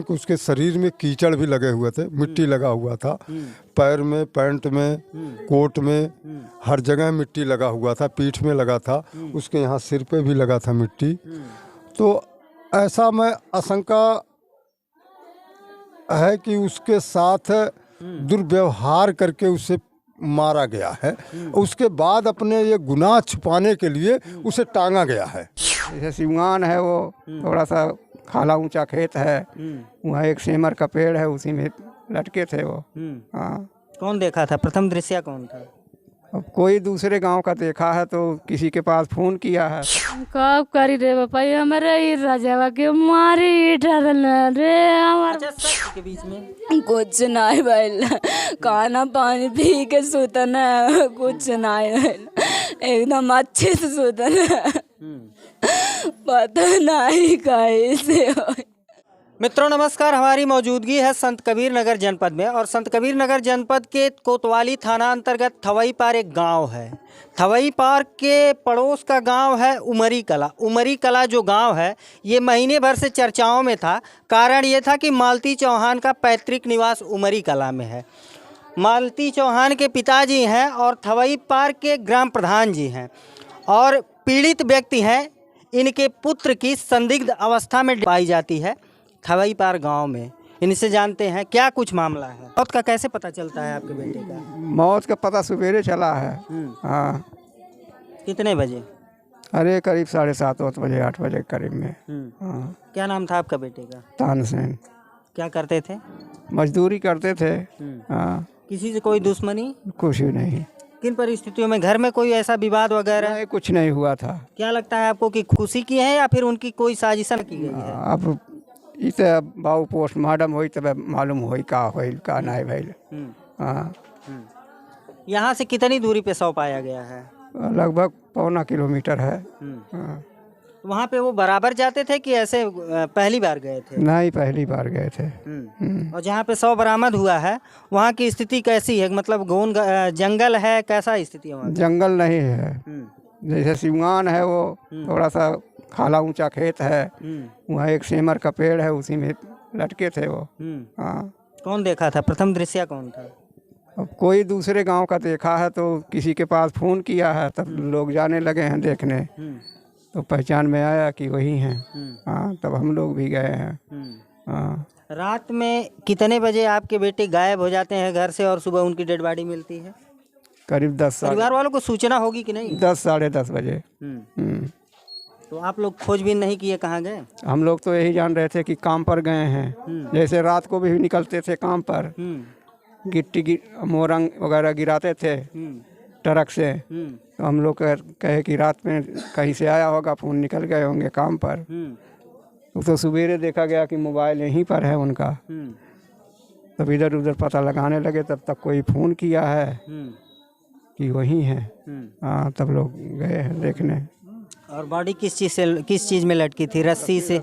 कि उसके शरीर में कीचड़ भी लगे हुए थे, मिट्टी लगा हुआ था, पैर में, पैंट में, कोट में, हर जगह मिट्टी लगा हुआ था, पीठ में लगा था, उसके यहाँ सिर पे भी लगा था मिट्टी। तो ऐसा मैं आशंका है कि उसके साथ दुर्व्यवहार करके उसे मारा गया है। उसके बाद अपने ये गुनाह छुपाने के लिए उसे टांगा गया है। जैसे सिवान है, वो थोड़ा सा खाला ऊंचा खेत है, वहाँ एक सेमर का पेड़ है, उसी में लटके थे वो। हाँ। कौन देखा था? प्रथम दृश्य कौन था? अब कोई दूसरे गांव का देखा है तो किसी के पास फोन किया है। कब करी रे बापा, ये हमारे ही राजावा के मारी डरल रे हमार। अच्छा, सब के बीच में कुछ नहीं भइल, खाना पानी पी के सुतन है, कुछ नहीं भइल, एकदम अच्छे से सुतन है, पता नहीं कैसे हो। मित्रों नमस्कार, हमारी मौजूदगी है संत कबीर नगर जनपद में और संत कबीर नगर जनपद के कोतवाली थाना अंतर्गत थवई पार एक गांव है। थवई पार के पड़ोस का गांव है उमरी कला। उमरी कला जो गांव है ये महीने भर से चर्चाओं में था। कारण ये था कि मालती चौहान का पैतृक निवास उमरी कला में है। मालती चौहान के पिताजी हैं और थवई पार के ग्राम प्रधान जी हैं और पीड़ित व्यक्ति हैं। इनके पुत्र की संदिग्ध अवस्था में पाई जाती है थवई पार गांव में। इनसे जानते हैं क्या कुछ मामला है। मौत का कैसे पता चलता है आपके बेटे का? मौत का पता सवेरे चला है। हाँ। कितने बजे? अरे करीब 7:30 बजे 8 बजे करीब में। हाँ। क्या नाम था आपका बेटे का? तानसेन। क्या करते थे? मजदूरी करते थे। हाँ। किसी से कोई दुश्मनी? कुछ भी नहीं। किन परिस्थितियों में? घर में कोई ऐसा विवाद वगैरह? नहीं, कुछ नहीं हुआ था। क्या लगता है आपको कि खुशी की है या फिर उनकी कोई साजिश की गई है? अब इसे बाबू पोस्टमार्टम हुई तब मालूम हुई का होइल का नहीं भइल। हाँ। यहाँ से कितनी दूरी पे शव पाया गया है? लगभग 1.25 किलोमीटर है। हाँ। वहाँ पे वो बराबर जाते थे कि ऐसे पहली बार गए थे? नहीं, पहली बार गए थे। और जहाँ पे शव बरामद हुआ है वहाँ की स्थिति कैसी है? मतलब घोन जंगल है, कैसा स्थिति है वहाँ? जंगल नहीं है, जैसे सिवान है, वो थोड़ा सा खाला ऊंचा खेत है, वहाँ एक सेमर का पेड़ है, उसी में लटके थे वो। हाँ। कौन देखा था? प्रथम दृश्य कौन था? अब कोई दूसरे गांव का देखा है तो किसी के पास फोन किया है, तब लोग जाने लगे हैं देखने, तो पहचान में आया कि वही हैं। हाँ, तब हम लोग भी गए हैं। हाँ। रात में कितने बजे आपके बेटे गायब हो जाते हैं घर से और सुबह उनकी डेड बॉडी मिलती है? करीब 10। परिवार वालों को सूचना होगी कि नहीं? 10 साढ़े 10 बजे। तो आप लोग खोजबीन नहीं किए, कहाँ गए? हम लोग तो यही जान रहे थे कि काम पर गए हैं। जैसे रात को भी निकलते थे काम पर, गिट्टी मोरंग वगैरह गिराते थे ट्रक से, तो हम लोग कहे कि रात में कहीं से आया होगा, फोन निकल गए होंगे काम पर। तो सवेरे देखा गया कि मोबाइल यहीं पर है उनका। तब इधर उधर पता लगाने लगे, तब तक कोई फ़ोन किया है कि वही है। हाँ, तब लोग गए हैं देखने। और बॉडी किस चीज़ में लटकी थी? रस्सी से?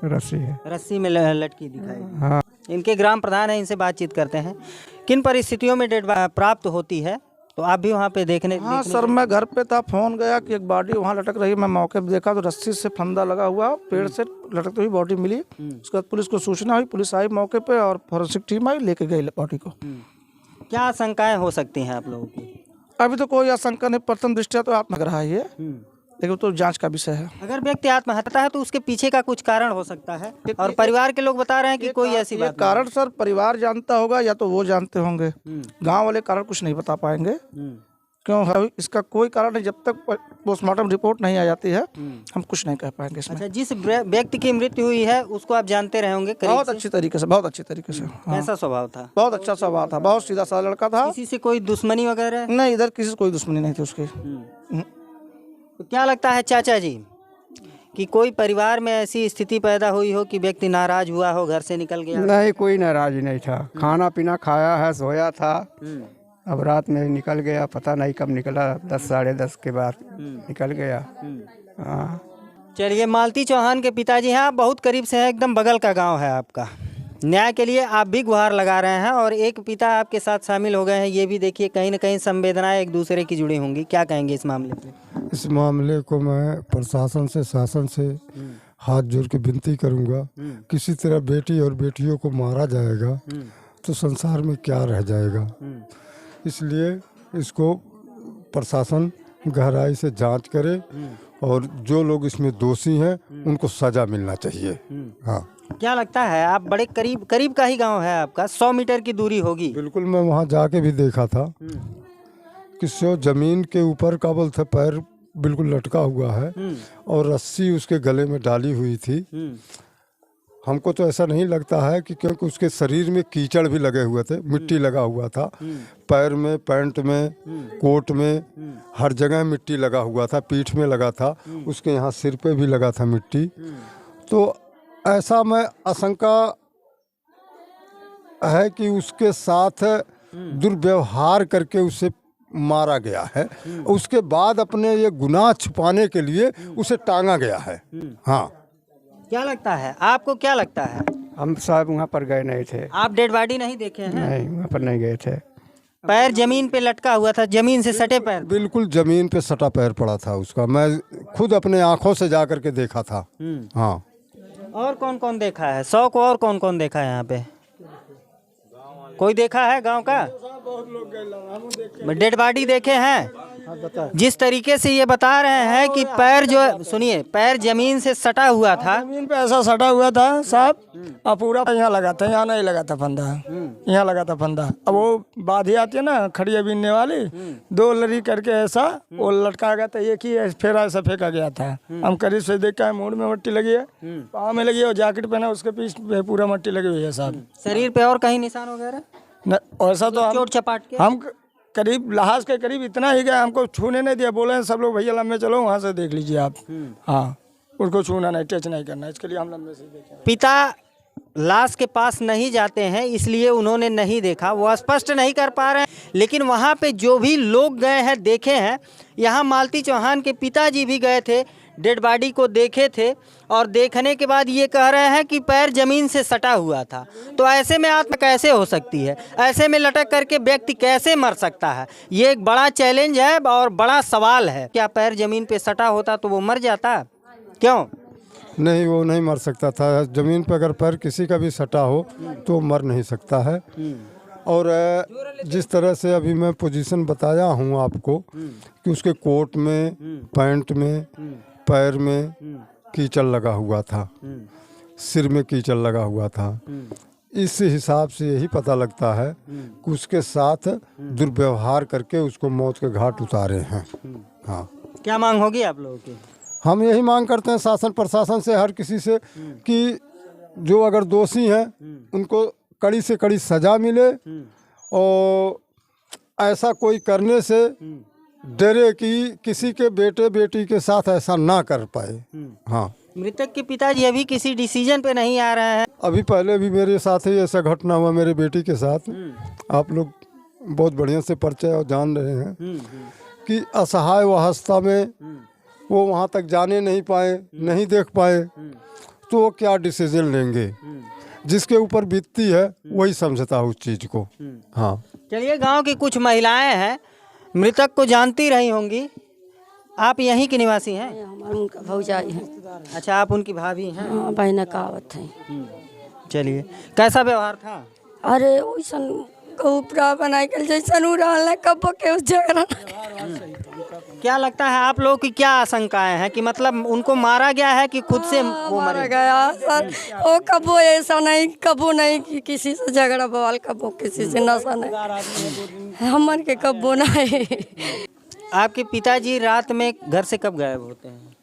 रस्सी है। रस्सी में लटकी दिखाई। हाँ। इनके ग्राम प्रधान हैं, इनसे बातचीत करते हैं। किन परिस्थितियों में डेड प्राप्त होती है? तो आप भी वहाँ पे देखने? हाँ सर, मैं घर पे था, फोन गया कि एक बॉडी वहाँ लटक रही है। मैं मौके पे देखा तो रस्सी से फंदा लगा हुआ, पेड़ से लटकती हुई बॉडी मिली। उसके बाद पुलिस को सूचना हुई, पुलिस आई मौके पे और फॉरेंसिक टीम आई, लेके गई बॉडी को। क्या आशंकाएं हो सकती हैं आप लोगों की? अभी तो कोई आशंका नहीं, प्रथम दृष्टया तो आत्महत्या रहा है, लेकिन तो जांच का विषय है। अगर व्यक्ति आत्महत्या है तो उसके पीछे का कुछ कारण हो सकता है और परिवार के लोग बता रहे हैं कि कोई ऐसी बात कारण सर परिवार जानता होगा या तो वो जानते होंगे। गांव वाले कारण कुछ नहीं बता पाएंगे। क्यों है इसका कोई कारण नहीं, जब तक पोस्टमार्टम रिपोर्ट नहीं आ जाती है हम कुछ नहीं कह पाएंगे इसमें। अच्छा, जिस व्यक्ति की मृत्यु हुई है उसको आप जानते रहे होंगे? बहुत अच्छी तरीके से, बहुत अच्छी तरीके से। कैसा स्वभाव था? बहुत अच्छा स्वभाव था, बहुत सीधा साधा लड़का था। किसी से कोई दुश्मनी वगैरह? नहीं, इधर किसी से कोई दुश्मनी नहीं थी उसकी। तो क्या लगता है चाचा जी कि कोई परिवार में ऐसी स्थिति पैदा हुई हो कि व्यक्ति नाराज हुआ हो, घर से निकल गया? नहीं, कोई नाराज नहीं था। खाना पीना खाया है, सोया था, अब रात में निकल गया, पता नहीं कब निकला, 10 साढ़े 10 के बाद निकल गया। हाँ। चलिए, मालती चौहान के पिताजी हैं, आप बहुत करीब से हैं, एकदम बगल का गांव है आपका। न्याय के लिए आप भी गुहार लगा रहे हैं और एक पिता आपके साथ शामिल हो गए हैं। ये भी देखिए, कहीं ना कहीं संवेदनाएं एक दूसरे की जुड़ी होंगी। क्या कहेंगे इस मामले पे? इस मामले को मैं प्रशासन से, शासन से हाथ जोड़ के विनती करूंगा, किसी तरह बेटी और बेटियों को मारा जाएगा तो संसार में क्या रह जाएगा। इसलिए इसको प्रशासन गहराई से जांच करे और जो लोग इसमें दोषी हैं उनको सजा मिलना चाहिए। हाँ, क्या लगता है, आप बड़े करीब करीब का ही गांव है आपका, 100 मीटर की दूरी होगी। बिल्कुल, मैं वहाँ जाके भी देखा था कि सो जमीन के ऊपर का बोलते पैर बिल्कुल लटका हुआ है और रस्सी उसके गले में डाली हुई थी। हमको तो ऐसा नहीं लगता है कि क्योंकि उसके शरीर में कीचड़ भी लगे हुए थे, मिट्टी लगा हुआ था, पैर में, पैंट में, कोट में, हर जगह मिट्टी लगा हुआ था, पीठ में लगा था, उसके यहाँ सिर पे भी लगा था मिट्टी। तो ऐसा मैं आशंका है कि उसके साथ दुर्व्यवहार करके उसे मारा गया है, उसके बाद अपने ये गुनाह छुपाने के लिए उसे टांगा गया है। हाँ, क्या लगता है आपको, क्या लगता है? हम साहब वहाँ पर गए नहीं थे। आप डेड बॉडी नहीं देखे हैं? नहीं, वहाँ पर नहीं गए थे। पैर जमीन पे लटका हुआ था, जमीन से सटे पैर। बिल्कुल जमीन पे सटा पैर पड़ा था उसका, मैं खुद अपने आंखों से जा करके देखा था। हाँ। और कौन कौन देखा है? 100 को और कौन कौन देखा है यहाँ पे? कोई देखा है गांव का? डेड बॉडी देखे हैं? जिस तरीके से ये बता रहे हैं कि पैर जो, सुनिए, पैर जमीन से सटा हुआ था, जमीन पे ऐसा सटा हुआ था साहब, और पूरा यहाँ लगा था, यहाँ नहीं लगा था फंदा, यहाँ लगा था फंदा। अब वो बाधी आती है ना खड़िया बीनने वाली, 2 लड़ी करके ऐसा वो लटका गया था, एक ही फेर ऐसा फेंका गया था। हम करीब से देखा है, मूड में मट्टी लगी है, पाँव में लगी है, और जैकेट पहना उसके पीछे पूरा मट्टी लगी हुई है साहब। शरीर पे और कहीं निशान वगैरह? ऐसा तो चोट चपाट के? हम करीब लहाज के करीब इतना ही गए, हमको छूने नहीं दिया, बोले सब लोग भैया लम्बे चलो वहाँ से देख लीजिए आप। हाँ, उसको छूना नहीं, टच नहीं करना, इसके लिए हम लम्बे से देखे। पिता लाश के पास नहीं जाते हैं, इसलिए उन्होंने नहीं देखा, वो स्पष्ट नहीं कर पा रहे हैं। लेकिन वहाँ पे जो भी लोग गए हैं, देखे हैं, यहाँ मालती चौहान के पिताजी भी गए थे, डेड बॉडी को देखे थे, और देखने के बाद ये कह रहे हैं कि पैर जमीन से सटा हुआ था। तो ऐसे में आत्मा कैसे हो सकती है? ऐसे में लटक करके व्यक्ति कैसे मर सकता है? ये एक बड़ा चैलेंज है और बड़ा सवाल है। क्या पैर जमीन पे सटा होता तो वो मर जाता? क्यों नहीं, वो नहीं मर सकता था। जमीन पर अगर पैर किसी का भी सटा हो तो मर नहीं सकता है। और जिस तरह से अभी मैं पोजीशन बताया हूँ आपको कि उसके कोट में, पैंट में, पैर में कीचड़ लगा हुआ था, सिर में कीचड़ लगा हुआ था, इस हिसाब से यही पता लगता है कि उसके साथ दुर्व्यवहार करके उसको मौत के घाट उतारे हैं। हाँ, क्या मांग होगी आप लोगों की? हम यही मांग करते हैं शासन प्रशासन से, हर किसी से, कि जो अगर दोषी हैं उनको कड़ी से कड़ी सजा मिले, और ऐसा कोई करने से डरे कि किसी के बेटे बेटी के साथ ऐसा ना कर पाए। हाँ, मृतक के पिताजी अभी किसी डिसीजन पे नहीं आ रहे हैं। अभी पहले भी मेरे साथ ही ऐसा घटना हुआ मेरे बेटी के साथ। आप लोग बहुत बढ़िया से परिचय और जान रहे हैं कि असहाय अवस्था में वो वहाँ तक जाने नहीं पाए, नहीं देख पाए, तो वो क्या डिसीजन लेंगे? जिसके ऊपर बीतती है वही समझता है उस चीज़ को। हाँ, चलिए, गांव की कुछ महिलाएं हैं, मृतक को जानती रही होंगी। आप यहीं की निवासी हैं? हमारे उनका भौजाई है। अच्छा, आप उनकी भाभी हैं? हाँ, बहन कहावत है। चलिए, कैसा व्यवहार था? अरे वैसन उपरा बनाए के जैसन उ रहल कब के उस झगड़ा। क्या लगता है आप लोगों की, क्या आशंकाएं हैं कि मतलब उनको मारा गया है कि खुद से वो मारा गया सर? वो कबो ऐसा नहीं, कबो नहीं कि किसी से झगड़ा बवाल, कबो किसी से नशा नहीं, हमन के कबो नहीं। आपके पिताजी रात में घर से कब गायब होते हैं?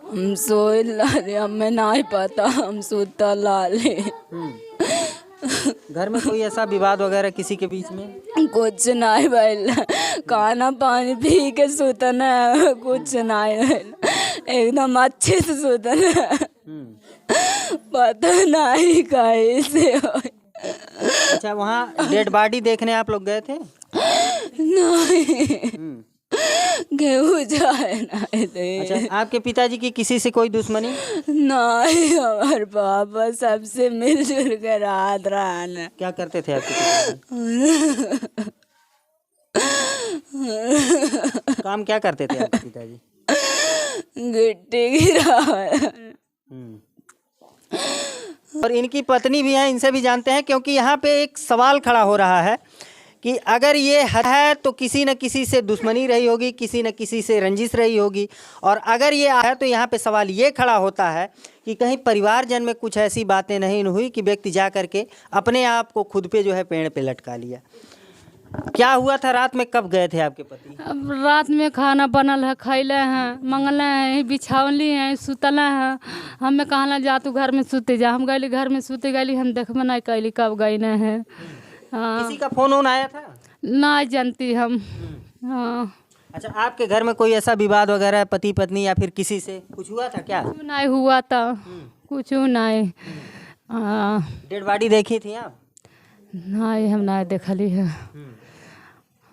हम सोए लाले, हमें नहीं पता, हम सुता लाले। घर में कोई ऐसा विवाद वगैरह किसी के बीच में? कुछ नहीं भइल, खाना पानी पी के सुतन है, कुछ नहीं भइल, एकदम अच्छे से सुतन है, पता नहीं कैसे। अच्छा, वहाँ डेड बॉडी देखने आप लोग गए थे? नहीं, गेहूँ जाए नहीं थे। अच्छा, आपके पिताजी की किसी से कोई दुश्मनी? नहीं, हमारे पापा सबसे मिलजुल कर रात रहना। क्या करते थे आपके पिताजी? काम क्या करते थे आपके पिताजी? गिट्टी गिरा। और इनकी पत्नी भी हैं, इनसे भी जानते हैं, क्योंकि यहाँ पे एक सवाल खड़ा हो रहा है कि अगर ये है तो किसी न किसी से दुश्मनी रही होगी, किसी न किसी से रंजिश रही होगी, और अगर ये है तो यहाँ पे सवाल ये खड़ा होता है कि कहीं परिवारजन में कुछ ऐसी बातें नहीं हुई कि व्यक्ति जा करके अपने आप को खुद पे जो है पेड़ पे लटका लिया। क्या हुआ था रात में, कब गए थे आपके पति? अब रात में खाना बनल है, खैले हैं, मंगले हैं, बिछावली हैं, सुतले हैं। हमें कहला जा तू घर में सुते जा। हम गई घर में सुते गई, हम देखबे नहीं कैली कब गई न है। हाँ, किसी का फोन वोन आया था? नहीं जानती हम। हाँ, अच्छा, आपके घर में कोई ऐसा विवाद वगैरह पति पत्नी या फिर किसी से कुछ हुआ था क्या? कुछ नहीं हुआ था, कुछ नहीं। हाँ, डेड बॉडी देखी थी आप? नहीं, हम नहीं देखली है।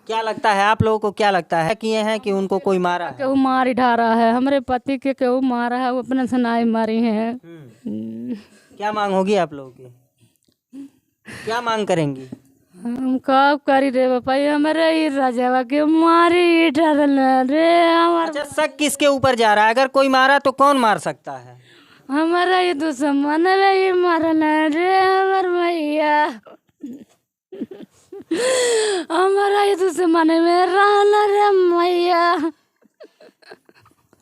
क्या लगता है आप लोगों को, क्या लगता है किए हैं कि उनको कोई मारा है? केहू मार ढारा है, हमारे पति के केहू मारा है, वो अपने से नहीं मारी है। क्या मांग होगी आप लोगों की, क्या मांग करेंगी? हम कब करी रे बापा, हमारे ही राजावा के मारी ढारल रे हमार। अच्छा, शक किसके ऊपर जा रहा है? अगर कोई मारा तो कौन मार सकता है? हमारा ये दुश्मन रे मारल रे हमार मैया। हमारा ये दुश्मन में रहल रे मैया।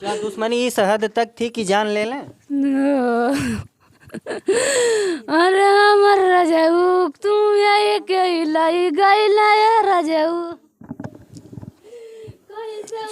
क्या दुश्मनी इस हद तक थी कि जान ले लें? अरे हमार राजाऊ, तुम यही गईला राजाऊ।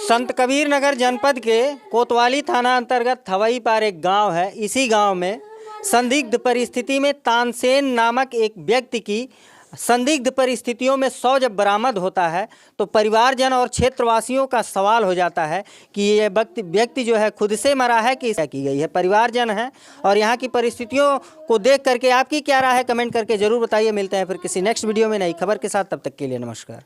संत कबीर नगर जनपद के कोतवाली थाना अंतर्गत थवई पार एक गांव है। इसी गांव में संदिग्ध परिस्थिति में तानसेन नामक एक व्यक्ति की संदिग्ध परिस्थितियों में शव जब बरामद होता है तो परिवारजन और क्षेत्रवासियों का सवाल हो जाता है कि ये व्यक्ति जो है खुद से मरा है कि की गई है। परिवारजन है और यहाँ की परिस्थितियों को देख करके आपकी क्या राय है, कमेंट करके ज़रूर बताइए। मिलते हैं फिर किसी नेक्स्ट वीडियो में नई खबर के साथ, तब तक के लिए नमस्कार।